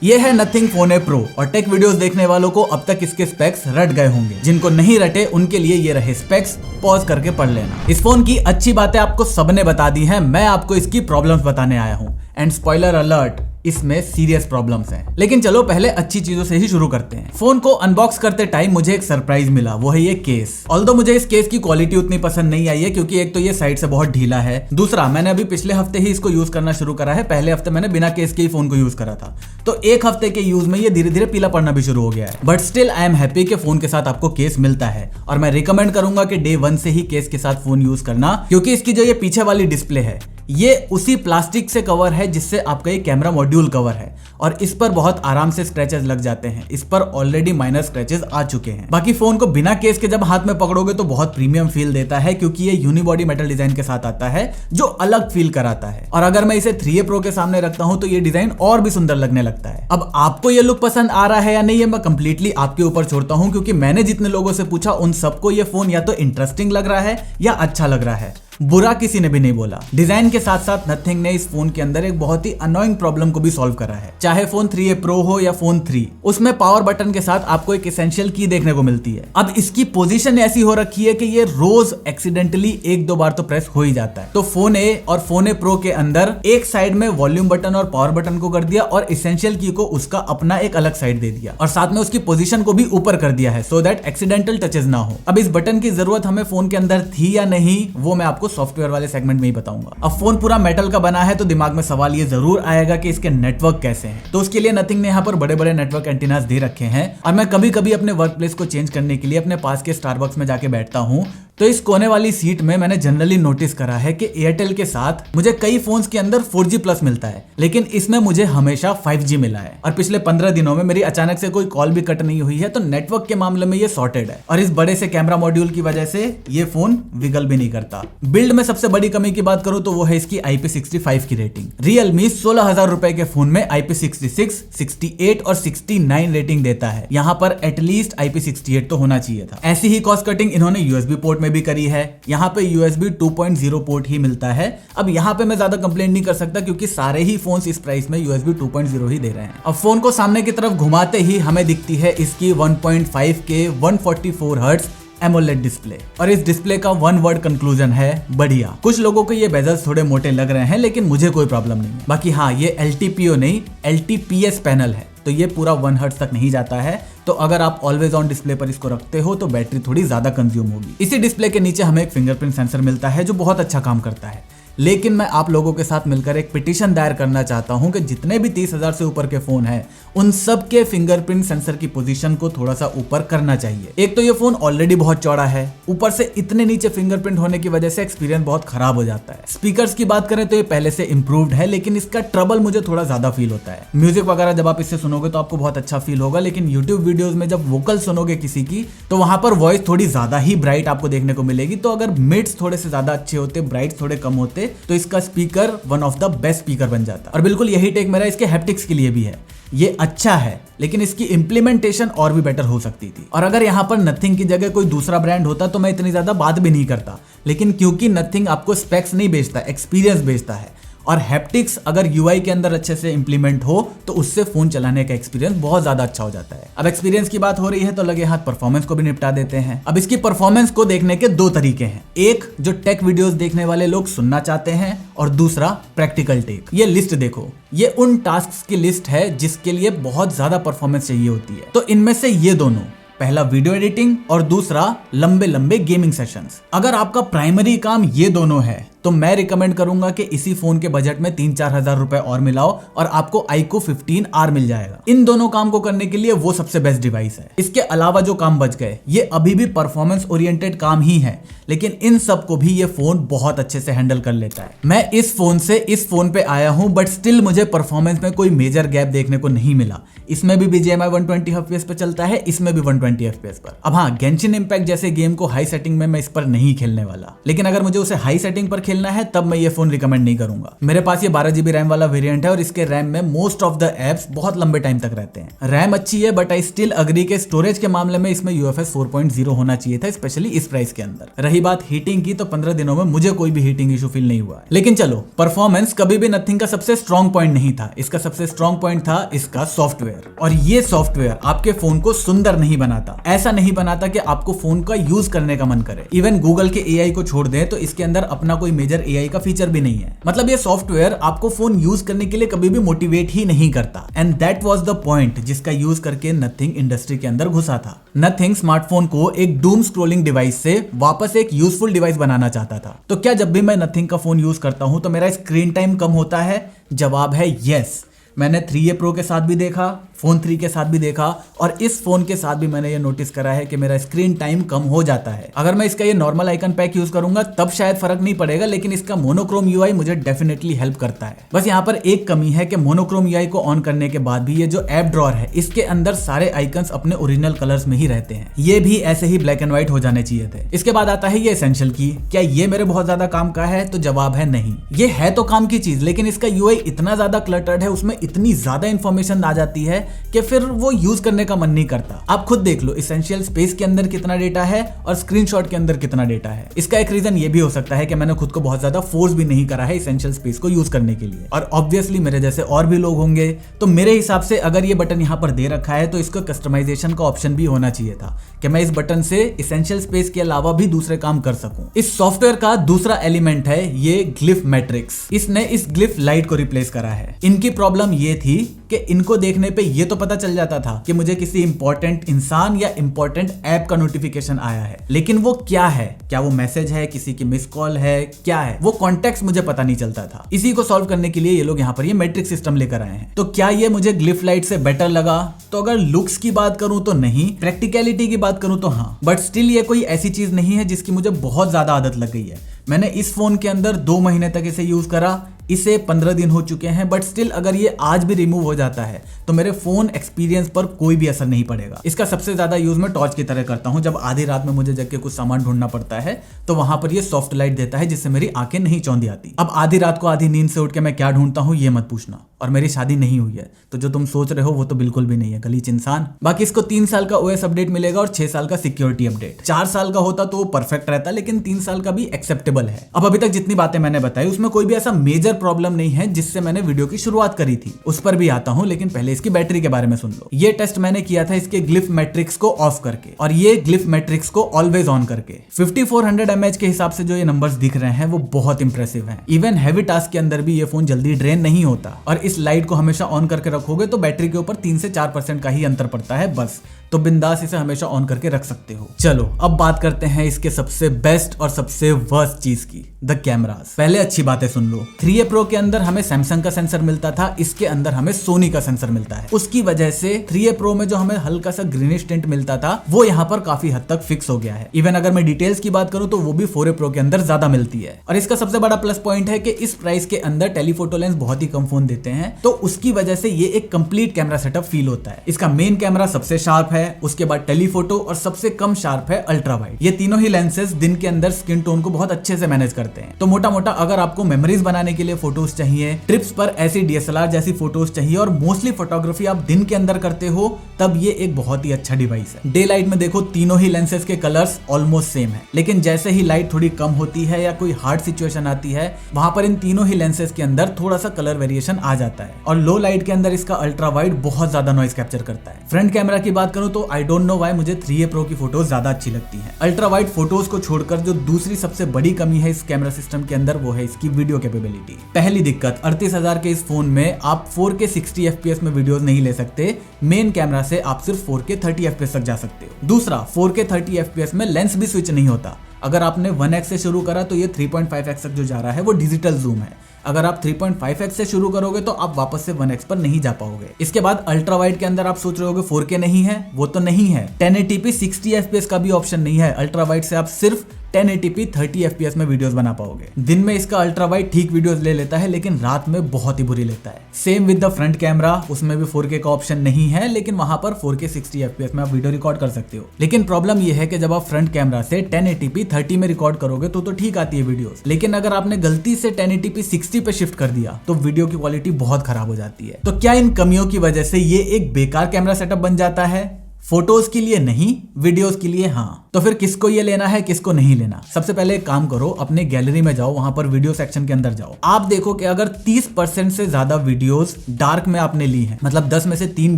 ये है nothing phone ए pro और टेक वीडियोस देखने वालों को अब तक इसके स्पेक्स रट गए होंगे। जिनको नहीं रटे उनके लिए ये रहे स्पेक्स, पॉज करके पढ़ लेना। इस फोन की अच्छी बातें आपको सबने बता दी हैं, मैं आपको इसकी प्रॉब्लम्स बताने आया हूँ। एंड स्पॉइलर अलर्ट, इसमें सीरियस प्रॉब्लम्स हैं। लेकिन चलो पहले अच्छी चीजों से ही शुरू करते हैं। फोन को अनबॉक्स करते टाइम मुझे एक सरप्राइज मिला, वो है ये केस। ऑल्दो मुझे इस केस की क्वालिटी उतनी पसंद नहीं आई है क्योंकि एक तो ये साइड से बहुत ढीला है, दूसरा मैंने अभी पिछले हफ्ते ही इसको यूज करना शुरू करा है। पहले हफ्ते मैंने बिना केस के ही फोन को यूज करा था, तो एक हफ्ते के यूज में ये धीरे धीरे पीला पड़ना भी शुरू हो गया है। But still I am happy कि फोन के साथ आपको केस मिलता है और मैं रिकमेंड करूंगा कि डे 1 से ही केस के साथ फोन यूज करना, क्योंकि इसकी जो ये पीछे वाली डिस्प्ले है ये उसी प्लास्टिक से कवर है जिससे आपका ये कैमरा मॉड्यूल कवर है और इस पर बहुत आराम से स्क्रैचेस लग जाते हैं। इस पर ऑलरेडी माइनर स्क्रैचेस आ चुके हैं। बाकी फोन को बिना केस के जब हाथ में पकड़ोगे तो बहुत प्रीमियम फील देता है क्योंकि ये यूनिबॉडी मेटल डिजाइन के साथ आता है जो अलग फील कराता है। और अगर मैं इसे 3A Pro के सामने रखता हूं तो ये डिजाइन और भी सुंदर लगने लगता है। अब आपको ये लुक पसंद आ रहा है या नहीं, ये मैं कंप्लीटली आपके ऊपर छोड़ता हूं, क्योंकि मैंने जितने लोगों से पूछा उन सबको ये फोन या तो इंटरेस्टिंग लग रहा है या अच्छा लग रहा है। बुरा किसी ने भी नहीं बोला। डिजाइन के साथ साथ नथिंग ने इस फोन के अंदर एक बहुत ही अनोइंग प्रॉब्लम को भी सॉल्व करा है। चाहे फोन 3A Pro हो या फोन 3, उसमें पावर बटन के साथ आपको एक एसेंशियल की देखने को मिलती है। अब इसकी पोजीशन ऐसी हो रखी है कि ये रोज एक्सीडेंटली 1-2 बार तो प्रेस हो ही जाता है। तो फोन ए और फोन ए प्रो के अंदर एक साइड में वॉल्यूम बटन और पावर बटन को कर दिया और एसेंशियल की को उसका अपना एक अलग साइड दे दिया और साथ में उसकी पोजीशन को भी ऊपर कर दिया है सो दैट एक्सीडेंटल टचेस ना हो। अब इस बटन की जरूरत हमें फोन के अंदर थी या नहीं, वो मैं आपको सॉफ्टवेयर वाले सेगमेंट में ही बताऊंगा। अब फोन पूरा मेटल का बना है तो दिमाग में सवाल ये जरूर आएगा कि इसके नेटवर्क कैसे हैं। तो उसके लिए नथिंग ने यहाँ पर बड़े बड़े नेटवर्क एंटीनास दे रखे हैं और मैं कभी कभी अपने वर्क प्लेस को चेंज करने के लिए अपने पास के स्टारबक्स में जाके बैठता हूँ, तो इस कोने वाली सीट में मैंने जनरली नोटिस करा है कि एयरटेल के साथ मुझे कई फोन्स के अंदर 4G प्लस मिलता है, लेकिन इसमें मुझे हमेशा 5G मिला है। और पिछले 15 दिनों में मेरी अचानक से कोई कॉल भी कट नहीं हुई है, तो नेटवर्क के मामले में ये सॉर्टेड है। और इस बड़े से कैमरा मॉड्यूल की वजह से ये फोन विगल भी नहीं करता। बिल्ड में सबसे बड़ी कमी की बात करूं तो वो है इसकी IP65 की रेटिंग। रियलमी 16,000 रुपए के फोन में IP66, 68 और 69 रेटिंग देता है। यहाँ पर एटलीस्ट IP68 तो होना चाहिए था। ऐसी ही कॉस्ट कटिंग इन्होंने USB पोर्ट भी करी है। यहाँ पे USB 2.0 पोर्ट ही मिलता है। अब यहाँ पे मैं ज्यादा कंप्लेंट नहीं कर सकता क्योंकि सारे ही फोन्स इस प्राइस में USB 2.0 ही दे रहे हैं। अब फोन को सामने की तरफ घुमाते ही हमें दिखती है इसकी 1.5K 144 हर्ट्ज एमोलेड डिस्प्ले और इस डिस्प्ले का वन वर्ड कंक्लूजन है बढ़िया। कुछ लोगों को ये बेजल्स थोड़े मोटे लग रहे हैं, लेकिन मुझे कोई प्रॉब्लम नहीं है। बाकी हाँ, ये LTPO नहीं LTPS पैनल है, तो ये पूरा 1 हर्ट्ज तक नहीं जाता है। तो अगर आप ऑलवेज ऑन डिस्प्ले पर इसको रखते हो तो बैटरी थोड़ी ज्यादा कंज्यूम होगी। इसी डिस्प्ले के नीचे हमें एक फिंगरप्रिंट सेंसर मिलता है जो बहुत अच्छा काम करता है। लेकिन मैं आप लोगों के साथ मिलकर एक पिटीशन दायर करना चाहता हूं कि जितने भी 30,000 से ऊपर के फोन हैं उन सब के फिंगरप्रिंट सेंसर की पोजीशन को थोड़ा सा ऊपर करना चाहिए। एक तो ये फोन ऑलरेडी बहुत चौड़ा है, ऊपर से इतने नीचे फिंगरप्रिंट होने की वजह से एक्सपीरियंस बहुत खराब हो जाता है। स्पीकर्स की बात करें तो ये पहले से इंप्रूव्ड है, लेकिन इसका ट्रबल मुझे थोड़ा ज्यादा फील होता है। म्यूजिक वगैरह जब आप इससे सुनोगे तो आपको बहुत अच्छा फील होगा, लेकिन यूट्यूब वीडियोज में जब वोकल सुनोगे किसी की तो वहां पर वॉइस थोड़ी ज्यादा ही ब्राइट आपको देखने को मिलेगी। तो अगर मिड्स थोड़े से ज्यादा अच्छे होते, ब्राइट थोड़े कम होते, तो इसका speaker one of the best speaker बन जाता। और बिल्कुल यही टेक मेरा इसके हैप्टिक्स के लिए भी है। ये अच्छा है, लेकिन इसकी इंप्लीमेंटेशन और भी बेटर हो सकती थी। और अगर यहाँ पर नथिंग की जगह कोई दूसरा ब्रांड होता तो मैं इतनी ज्यादा बात भी नहीं करता, लेकिन क्योंकि नथिंग आपको स्पेक्स नहीं बेचता, एक्सपीरियंस बेचता है। और हैप्टिक्स अगर UI के अंदर अच्छे से इंप्लीमेंट हो तो उससे फोन चलाने का एक्सपीरियंस बहुत ज्यादा अच्छा हो जाता है। अब एक्सपीरियंस की बात हो रही है तो लगे हाथ परफॉर्मेंस को भी निपटा देते हैं। अब इसकी परफॉर्मेंस को देखने के 2 तरीके हैं, एक जो टेक वीडियोस देखने वाले लोग सुनना चाहते हैं और दूसरा प्रैक्टिकल टेक। ये लिस्ट देखो, ये उन टास्क की लिस्ट है जिसके लिए बहुत ज्यादा परफॉर्मेंस चाहिए होती है। तो इनमें से ये दोनों, पहला वीडियो एडिटिंग और दूसरा लंबे लंबे गेमिंग सेशंस। अगर आपका प्राइमरी काम ये दोनों है तो मैं रिकमेंड करूंगा कि इसी फोन के बजट में 3-4 हजार रुपए और मिलाओ और आपको iQOO 15R मिल जाएगा। इन दोनों काम को करने के लिए वो सबसे बेस्ट डिवाइस है। इसके अलावा जो काम बच गए ये अभी भी परफॉर्मेंस ओरिएंटेड काम ही है, लेकिन इन सब को भी ये फोन बहुत अच्छे से हैंडल कर लेता है। मैं इस फोन से इस फोन पे आया हूं, बट स्टिल मुझे परफॉर्मेंस में कोई मेजर गैप देखने को नहीं मिला। इसमें भी BGMI 120 FPS पे चलता है, इसमें भी 120 FPS पर। अब हाँ, गेंशिन इम्पैक्ट जैसे गेम को हाई सेटिंग में मैं इस पर नहीं खेलने वाला, लेकिन अगर मुझे उसे हाई सेटिंग पर खेलना है तब मैं ये फोन रिकमेंड नहीं करूंगा। मेरे पास ये 12 GB रैम वाला वेरिएंट है और इसके रैम में मोस्ट ऑफ द एप्स बहुत लंबे टाइम तक रहते हैं। रैम अच्छी है बट आई स्टिल अग्री के स्टोरेज के मामले में इसमें UFS 4.0 होना चाहिए था, स्पेशली इस प्राइस के अंदर। रही बात हीटिंग की तो 15 दिनों में मुझे कोई भी हीटिंग इशू फील नहीं हुआ। लेकिन चलो, परफॉर्मेंस कभी भी नथिंग का सबसे स्ट्रॉन्ग पॉइंट नहीं था। इसका सबसे स्ट्रॉन्ग पॉइंट था इसका सॉफ्टवेयर। और ये सॉफ्टवेयर आपके फोन को सुंदर नहीं बनाता, ऐसा नहीं बनाता कि आपको फोन का यूज करने का मन करे। इवन गूगल के AI को छोड़ दें तो इसके अंदर अपना कोई मेजर AI का फीचर भी नहीं है। मतलब ये सॉफ्टवेयर आपको फोन यूज करने के लिए कभी भी मोटिवेट ही नहीं करता। And that was the point जिसका यूज करके नथिंग इंडस्ट्री के अंदर घुसा था। नथिंग स्मार्टफोन को एक डूम स्क्रोलिंग डिवाइस से वापस एक यूजफुल डिवाइस बनाना चाहता था। तो क्या जब भी मैं नथिंग का फोन यूज करता हूं तो मेरा स्क्रीन टाइम कम होता है? जवाब है यस। मैंने 3A Pro के साथ भी देखा, फोन 3 के साथ भी देखा और इस फोन के साथ भी मैंने ये नोटिस करा है कि मेरा स्क्रीन टाइम कम हो जाता है। अगर मैं इसका ये नॉर्मल आइकन पैक यूज करूंगा तब शायद फर्क नहीं पड़ेगा, लेकिन इसका मोनोक्रोम UI मुझे डेफिनेटली हेल्प करता है। बस यहाँ पर एक कमी है कि मोनोक्रोम UI को ऑन करने के बाद भी ये जो ऐप ड्रॉअर है इसके अंदर सारे आइकन्स अपने ओरिजिनल कलर्स में ही रहते हैं। ये भी ऐसे ही ब्लैक एंड व्हाइट हो जाने चाहिए थे। इसके बाद आता है ये एसेंशियल की। क्या ये मेरे बहुत ज्यादा काम का है? तो जवाब है नहीं। ये है तो काम की चीज, लेकिन इसका UI इतना ज्यादा क्लटर्ड है, उसमें इतनी ज्यादा इंफॉर्मेशन आ जाती है कि फिर वो यूज करने का मन नहीं करता। आप खुद देख लो एसेंशियल स्पेस के अंदर कितना डेटा है और स्क्रीनशॉट के अंदर कितना डेटा है। इसका एक रीजन ये भी हो सकता है कि मैंने खुद को बहुत ज्यादा फोर्स भी नहीं करा है एसेंशियल स्पेस को यूज करने के लिए। और ऑब्वियसली मेरे जैसे और भी लोग होंगे, तो मेरे हिसाब से अगर ये बटन यहाँ पर दे रखा है तो इसको कस्टमाइजेशन का ऑप्शन भी होना चाहिए था कि मैं इस बटन से एसेंशियल स्पेस के अलावा भी दूसरे काम कर सकूं। इस सॉफ्टवेयर का दूसरा एलिमेंट है ये ग्लिफ मैट्रिक्स। इसने इस ग्लिफ लाइट को रिप्लेस करा है। इनकी प्रॉब्लम ये थी कि इनको देखने पे ये तो पता चल जाता था कि मुझे किसी इंपॉर्टेंट इंसान या इंपॉर्टेंट ऐप का नोटिफिकेशन आया है, लेकिन वो क्या है, क्या वो मैसेज है, किसी की मिस कॉल है, क्या है, वो कॉन्टेक्स्ट मुझे पता नहीं चलता था। इसी को सॉल्व करने के लिए ये लोग यहाँ पर ये मैट्रिक्स सिस्टम लेकर आए हैं। तो क्या ये मुझे ग्लिफ लाइट से बेटर लगा? तो अगर लुक्स की बात करूं तो नहीं, प्रैक्टिकलिटी की बात करूं तो हाँ, बट स्टिल ये कोई ऐसी चीज नहीं है जिसकी मुझे बहुत ज्यादा आदत लग गई है। मैंने इस फोन के अंदर 2 महीने तक इसे यूज करा, इसे 15 दिन हो चुके हैं, बट स्टिल अगर ये आज भी रिमूव हो जाता है तो मेरे फोन एक्सपीरियंस पर कोई भी असर नहीं पड़ेगा। इसका सबसे ज्यादा यूज मैं टॉर्च की तरह करता हूं। जब आधी रात में मुझे जग के कुछ सामान ढूंढना पड़ता है तो वहां पर ये सॉफ्ट लाइट देता है जिससे मेरी आंखें नहीं चौंधी आती। अब आधी रात को आधी नींद से उठ के मैं क्या ढूंढता हूं ये मत पूछना। और मेरी शादी नहीं हुई है तो जो तुम सोच रहे हो वो तो बिल्कुल भी नहीं है, गलीच इंसान। बाकी इसको 3 साल का OS अपडेट मिलेगा और 6 साल का सिक्योरिटी अपडेट। 4 साल का होता तो वो परफेक्ट रहता, लेकिन 3 साल का भी एक्सेप्टेबल है। अब अभी तक जितनी बातें मैंने बताई उसमें कोई भी ऐसा मेजर प्रॉब्लम नहीं है जिससे मैंने वीडियो की शुरुआत करी थी। उस पर भी आता हूं, लेकिन पहले इसकी बैटरी के बारे में सुन लो। ये टेस्ट मैंने किया था इसके ग्लिफ मैट्रिक्स को ऑफ करके और ये ग्लिफ मैट्रिक्स को ऑलवेज ऑन करके। 5400 mAh के हिसाब से जो ये नंबर्स दिख रहे हैं वो बहुत इंप्रेसिव हैं। इवन हैवी टास्क के अंदर भी ये फोन जल्दी ड्रेन नहीं होता। और इस लाइट को हमेशा ऑन करके रखोगे तो बैटरी के ऊपर 3 से 4% का ही अंतर पड़ता है बस। तो बिंदास इसे हमेशा ऑन करके रख सकते हो। चलो अब बात करते हैं इसके सबसे बेस्ट और सबसे वर्स्ट चीज की, द कैमरास। पहले अच्छी बातें सुन लो। 3A Pro के अंदर हमें सैमसंग का सेंसर मिलता था, इसके अंदर हमें सोनी का सेंसर मिलता है। उसकी वजह से 3A Pro में जो हमें हल्का सा ग्रीनिश टिंट मिलता था वो यहाँ पर काफी हद तक फिक्स हो गया है। इवन अगर मैं डिटेल्स की बात करूं तो वो भी 4A Pro के अंदर ज्यादा मिलती है। और इसका सबसे बड़ा प्लस पॉइंट है कि इस प्राइस के अंदर टेलीफोटो लेंस बहुत ही कम फोन देते हैं, तो उसकी वजह से ये एक कंप्लीट कैमरा सेटअप फील होता है। इसका मेन कैमरा सबसे शार्प है, उसके बाद टेलीफोटो और सबसे कम शार्प है अल्ट्रा वाइड। ये तीनों ही लेंसेज दिन के अंदर स्किन टोन को बहुत अच्छे से मैनेज करते हैं। तो मोटा मोटा अगर आपको मेमोरीज बनाने के लिए फोटोज चाहिए, ट्रिप्स पर ऐसी DSLR जैसी फोटोज चाहिए और मोस्टली फोटोग्राफी आप दिन के अंदर करते हो, तब ये एक बहुत ही अच्छा डिवाइस है। डे लाइट में देखो तीनों ही लेंसेज के कलर्स ऑलमोस्ट सेम है, लेकिन जैसे ही लाइट थोड़ी कम होती है या कोई हार्ड सिचुएशन आती है वहां पर इन तीनों ही लेंसेज के अंदर थोड़ा सा कलर वेरिएशन आ जाता है। और लो लाइट के अंदर इसका अल्ट्रा वाइड बहुत ज्यादा नॉइज कैप्चर करता है। फ्रंट कैमरा की बात करूं तो आई डोंट नो व्हाई मुझे 3A Pro की फोटोज ज्यादा अच्छी लगती हैं। अल्ट्रा वाइड फोटोज को छोड़कर जो दूसरी सबसे बड़ी कमी है इस कैमरा सिस्टम के अंदर वो है इसकी वीडियो कैपेबिलिटी। पहली दिक्कत, 38,000 के इस फोन में आप 4K 60 FPS में वीडियोस नहीं ले सकते। मेन कैमरा से आप सिर्फ 4K 30 FPS तक जा सकते हो। दूसरा, 4K 30 FPS में लेंस भी स्विच नहीं होता। अगर आपने 1x से शुरू करा तो ये 3.5x तक जो जा रहा है वो डिजिटल जूम है। अगर आप 3.5x से शुरू करोगे तो आप वापस से 1x पर नहीं जा पाओगे। इसके बाद अल्ट्रा वाइड के अंदर आप सोच रहे होगे 4K नहीं है, वो तो नहीं है। 1080p 60 FPS का भी ऑप्शन नहीं है। अल्ट्रा वाइड से आप सिर्फ 1080p 30 fps में वीडियोस बना पाओगे। दिन में इसका अल्ट्रा वाइड ठीक वीडियोस ले लेता है, लेकिन रात में बहुत ही बुरी लेता है। Same with the front camera, उसमें भी 4K का ऑप्शन नहीं है, लेकिन वहां पर 4K 60 fps में आप वीडियो रिकॉर्ड कर सकते हो। लेकिन प्रॉब्लम ये है कि जब आप फ्रंट कैमरा से 1080p 30 में रिकॉर्ड करोगे तो ठीक आती है वीडियोस, लेकिन अगर आपने गलती से 1080p 60 पे शिफ्ट कर दिया तो वीडियो की क्वालिटी बहुत खराब हो जाती है। तो क्या इन कमियों की वजह से ये एक बेकार कैमरा सेटअप बन जाता है? फोटोज के लिए नहीं, वीडियोस के लिए हाँ। तो फिर किसको ये लेना है, किसको नहीं लेना? सबसे पहले एक काम करो, अपने गैलरी में जाओ, वहां पर वीडियो सेक्शन के अंदर जाओ। आप देखो कि अगर 30% से ज्यादा वीडियोस डार्क में आपने ली है, मतलब 10 में से 3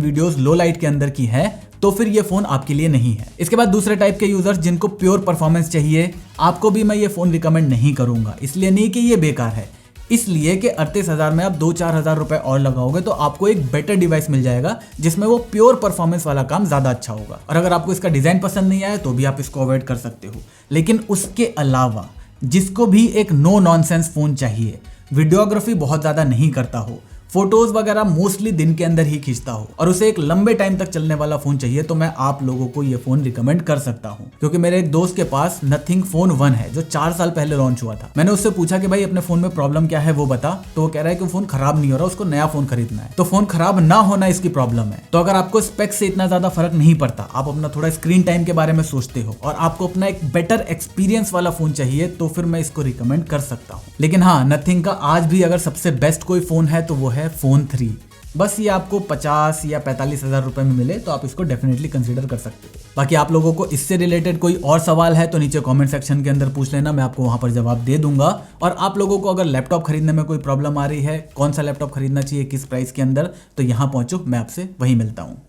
वीडियोस लो लाइट के अंदर की है, तो फिर ये फोन आपके लिए नहीं है। इसके बाद दूसरे टाइप के यूजर्स जिनको प्योर परफॉर्मेंस चाहिए, आपको भी मैं ये फोन रिकमेंड नहीं करूंगा। इसलिए नहीं कि ये बेकार है, इसलिए कि 38,000 में आप 2-4 हजार रुपए और लगाओगे तो आपको एक बेटर डिवाइस मिल जाएगा जिसमें वो प्योर परफॉर्मेंस वाला काम ज्यादा अच्छा होगा। और अगर आपको इसका डिजाइन पसंद नहीं आया तो भी आप इसको अवॉइड कर सकते हो। लेकिन उसके अलावा जिसको भी एक नो नॉनसेंस फोन चाहिए, वीडियोग्राफी बहुत ज्यादा नहीं करता हो, फोटोज वगैरह मोस्टली दिन के अंदर ही खींचता हो और उसे एक लंबे टाइम तक चलने वाला फोन चाहिए, तो मैं आप लोगों को ये फोन रिकमेंड कर सकता हूँ। क्योंकि मेरे एक दोस्त के पास नथिंग फोन 1 है जो 4 साल पहले लॉन्च हुआ था। मैंने उससे पूछा कि भाई अपने फोन में प्रॉब्लम क्या है वो बता, तो वो कह रहा है कि फोन खराब नहीं हो रहा, उसको नया फोन खरीदना है। तो फोन खराब ना होना इसकी प्रॉब्लम है। तो अगर आपको स्पेक्स से इतना ज्यादा फर्क नहीं पड़ता, आप अपना थोड़ा स्क्रीन टाइम के बारे में सोचते हो और आपको अपना एक बेटर एक्सपीरियंस वाला फोन चाहिए, तो फिर मैं इसको रिकमेंड कर सकता हूँ। लेकिन हाँ, नथिंग का आज भी अगर सबसे बेस्ट कोई फोन है तो वो है फोन 3। बस ये आपको 50 या 45 हजार रुपए में मिले तो आप इसको डेफिनेटली कंसीडर कर सकते हो। बाकी आप लोगों को इससे रिलेटेड कोई और सवाल है तो नीचे कमेंट सेक्शन के अंदर पूछ लेना, मैं आपको वहां पर जवाब दे दूंगा। और आप लोगों को अगर लैपटॉप खरीदने में कोई प्रॉब्लम आ रही है, कौन सा लैपटॉप खरीदना चाहिए, किस प्राइस के अंदर, तो यहाँ पहुंचो, मैं आपसे वहीं मिलता हूँ।